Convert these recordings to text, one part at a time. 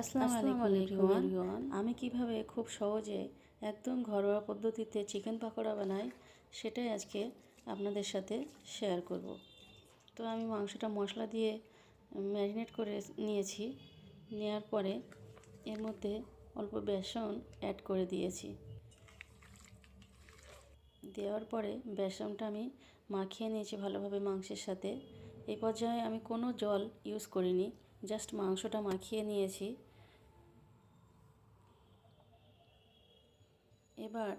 আসসালামু আলাইকুম এভরিওয়ান। আমি কিভাবে খুব সহজে একদম ঘরোয়া পদ্ধতিতে চিকেন পাকোড়া বানাই সেটাই আজকে আপনাদের সাথে শেয়ার করব। তো আমি মাংসটা মশলা দিয়ে ম্যারিনেট করে নিয়েছি। নেওয়ার পরে এর মধ্যে অল্প বেসন অ্যাড করে দিয়েছি। দেওয়ার পরে বেসনটা আমি মাখিয়ে নিয়েছি ভালোভাবে মাংসের সাথে। এই পর্যায়ে আমি কোনো জল ইউজ করিনি, জাস্ট মাংসটা মাখিয়ে নিয়েছি। এবার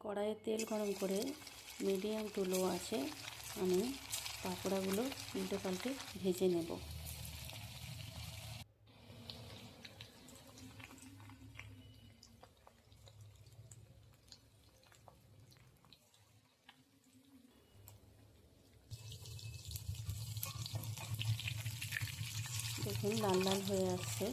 কড়াইয়ে তেল গরম করে মিডিয়াম টু লো আছে আমি পাকোড়াগুলো উল্টে পাল্টে ভেজে নেব। দেখুন লাল লাল হয়ে আসছে।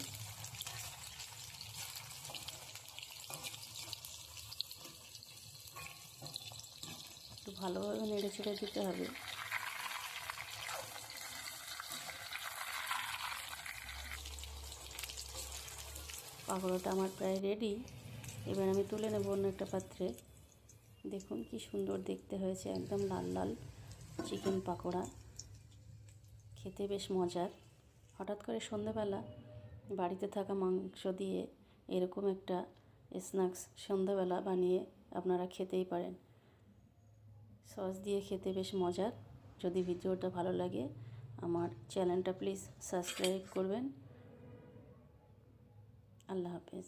একটু ভালোভাবে নেড়ে ছেড়ে দিতে হবে। পাকোড়াটা আমার প্রায় রেডি। এবার আমি তুলে নেব অন্য একটা পাত্রে। দেখুন কি সুন্দর দেখতে হয়েছে, একদম লাল লাল চিকেন পাকোড়া, খেতে বেশ মজার। হঠাৎ করে সন্ধ্যাবেলা বাড়িতে থাকা মাংস দিয়ে এরকম একটা স্ন্যাক্স সন্ধ্যাবেলা বানিয়ে আপনারা খেতেই পারেন। সস দিয়ে খেতে বেশ মজার। যদি ভিডিওটা ভালো লাগে আমার চ্যানেলটা প্লিজ সাবস্ক্রাইব করবেন। আল্লাহ হাফেজ।